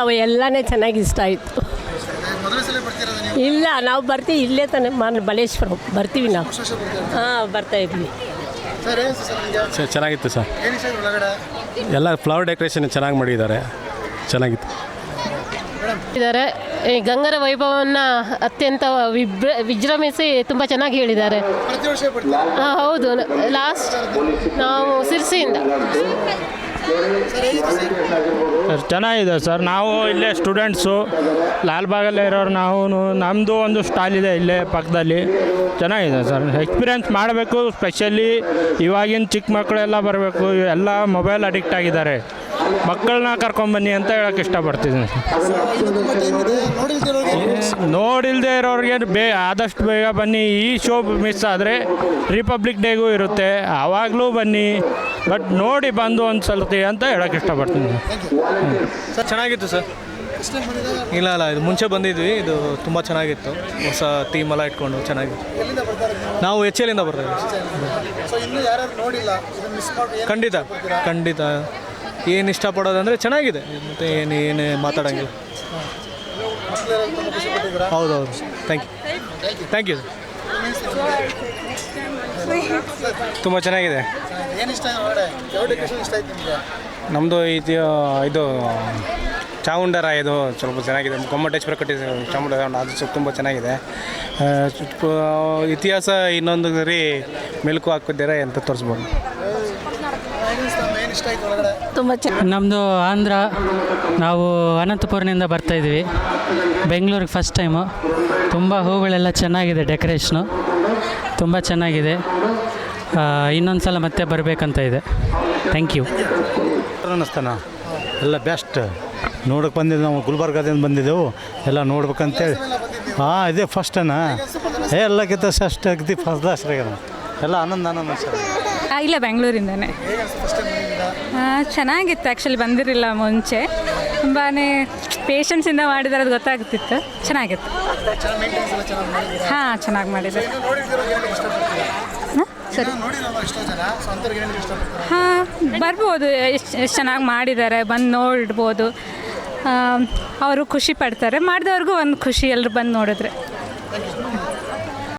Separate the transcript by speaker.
Speaker 1: ಅವು ಎಲ್ಲನೇ ಚೆನ್ನಾಗಿ ಇಷ್ಟ ಆಯಿತು. ಇಲ್ಲ ನಾವು ಬರ್ತೀವಿ ಇಲ್ಲೇ ತಾನೆ ಬಲೇಶ್ವರ ಬರ್ತೀವಿ ನಾವು. ಬರ್ತಾ ಇದ್ವಿ.
Speaker 2: ಚೆನ್ನಾಗಿತ್ತು ಸರ್. ಎಲ್ಲ ಫ್ಲವರ್ ಡೆಕೋರೇಷನ್ ಚೆನ್ನಾಗಿ ಮಾಡಿದ್ದಾರೆ, ಚೆನ್ನಾಗಿತ್ತು.
Speaker 1: ಇದ್ದಾರೆ ಈ ಗಂಗರ ವೈಭವವನ್ನು ಅತ್ಯಂತ ವಿಜೃಂಭಿಸಿ ತುಂಬ ಚೆನ್ನಾಗಿ ಹೇಳಿದ್ದಾರೆ. ಹೌದು, ಲಾಸ್ಟ್ ನಾವು ಸಿರ್ಸಿಯಿಂದ.
Speaker 3: ಸರ್ ಚೆನ್ನಾಗಿದೆ ಸರ್. ನಾವು ಇಲ್ಲೇ ಸ್ಟೂಡೆಂಟ್ಸು, ಲಾಲ್ಬಾಗಲ್ಲೇ ಇರೋರು. ನಾವು ನಮ್ಮದು ಒಂದು ಸ್ಟಾಲ್ ಇದೆ ಇಲ್ಲೇ ಪಕ್ಕದಲ್ಲಿ. ಚೆನ್ನಾಗಿದೆ ಸರ್. ಎಕ್ಸ್ಪೀರಿಯೆನ್ಸ್ ಮಾಡಬೇಕು. ಸ್ಪೆಷಲಿ ಇವಾಗಿನ ಚಿಕ್ಕ ಮಕ್ಕಳೆಲ್ಲ ಬರಬೇಕು. ಎಲ್ಲ ಮೊಬೈಲ್ ಅಡಿಕ್ಟ್ ಆಗಿದ್ದಾರೆ. ಮಕ್ಕಳನ್ನ ಕರ್ಕೊಂಬನ್ನಿ ಅಂತ ಹೇಳೋಕ್ಕೆ ಇಷ್ಟಪಡ್ತಿದ್ದೀನಿ. ನೋಡಿಲ್ಲದೆ ಇರೋರಿಗೆ ಆದಷ್ಟು ಬೇಗ ಬನ್ನಿ. ಈ ಶೋ ಮಿಸ್ ಆದರೆ ರಿಪಬ್ಲಿಕ್ ಡೇಗೂ ಇರುತ್ತೆ, ಆವಾಗಲೂ ಬನ್ನಿ. ಬಟ್ ನೋಡಿ ಬಂದು ಒಂದು ಸಲತಿ ಅಂತ ಹೇಳೋಕ್ಕೆ ಇಷ್ಟಪಡ್ತೀನಿ.
Speaker 2: ಸರ್ ಚೆನ್ನಾಗಿತ್ತು ಸರ್. ಇಲ್ಲ ಇದು ಮುಂಚೆ ಬಂದಿದ್ವಿ. ಇದು ತುಂಬ ಚೆನ್ನಾಗಿತ್ತು. ಹೊಸ ಥೀಮ್ ಎಲ್ಲ ಇಟ್ಕೊಂಡು ಚೆನ್ನಾಗಿತ್ತು. ನಾವು HLಯಿಂದ ಬರ್ತೀವಿ. ಖಂಡಿತ ಏನು ಇಷ್ಟಪಡೋದಂದರೆ ಚೆನ್ನಾಗಿದೆ. ಮತ್ತು ಏನು ಮಾತಾಡೋಂಗಿಲ್ಲ. ಹೌದೌದು. Thank you. ತುಂಬ ಚೆನ್ನಾಗಿದೆ. ನಮ್ಮದು ಇದು ಚಾಮುಂಡರ ಇದು ಸ್ವಲ್ಪ ಚೆನ್ನಾಗಿದೆ. ಗೊಮ್ಮಟೇಶ್ವರ ಕಟ್ಟಿದ ಚಾಮುಂಡರ ಅದು ಸ್ವಲ್ಪ ತುಂಬ ಚೆನ್ನಾಗಿದೆ. ಇತಿಹಾಸ ಇನ್ನೊಂದು ಸರಿ ಮೆಲುಕು ಹಾಕಿದ್ದಾರೆ ಅಂತ ತೋರಿಸ್ಬೋದು.
Speaker 4: ತುಂಬ ನಮ್ಮದು ಆಂಧ್ರ. ನಾವು ಅನಂತಪುರದಿಂದ ಬರ್ತಾಯಿದ್ವಿ ಬೆಂಗಳೂರಿಗೆ ಫಸ್ಟ್ ಟೈಮು. ತುಂಬ ಹೂಗಳೆಲ್ಲ ಚೆನ್ನಾಗಿದೆ, ಡೆಕೋರೇಷನು ತುಂಬ ಚೆನ್ನಾಗಿದೆ. ಇನ್ನೊಂದು ಸಲ ಮತ್ತೆ ಬರಬೇಕಂತ ಇದೆ. Thank you.
Speaker 5: ಅನ್ನಿಸ್ತಾನ ಎಲ್ಲ ಬೆಸ್ಟ್. ನೋಡೋಕೆ ಬಂದಿದ್ದು ನಾವು ಗುಲ್ಬರ್ಗದಿಂದ ಬಂದಿದ್ದೆವು ಎಲ್ಲ ನೋಡ್ಬೇಕಂತೇಳಿ. ಇದೇ ಫಸ್ಟನ ಎಲ್ಲಕ್ಕಿಂತ ಫಸ್ಟ್ ಅಗದಿ ಫಸ್ಟ್ ಕ್ಲಾಸ್ರಾಗ ಎಲ್ಲ ಆನಂದ ಸರ್.
Speaker 6: ಇಲ್ಲ ಬೆಂಗಳೂರಿಂದನೇ. ಚೆನ್ನಾಗಿತ್ತು. ಆ್ಯಕ್ಚುಲಿ ಬಂದಿರಲಿಲ್ಲ ಮುಂಚೆ. ತುಂಬಾ ಪೇಷನ್ಸಿಂದ ಮಾಡಿದರೆ ಅದು ಗೊತ್ತಾಗ್ತಿತ್ತು. ಚೆನ್ನಾಗಿತ್ತು. ಚೆನ್ನಾಗಿ ಮಾಡಿದ್ದಾರೆ. ಸರಿ ಬರ್ಬೋದು. ಎಷ್ಟು ಚೆನ್ನಾಗಿ ಮಾಡಿದ್ದಾರೆ, ಬಂದು ನೋಡ್ಬೋದು. ಅವರು ಖುಷಿ ಪಡ್ತಾರೆ, ಮಾಡಿದವ್ರಿಗೂ ಒಂದು ಖುಷಿ ಎಲ್ಲರೂ ಬಂದು ನೋಡಿದ್ರೆ.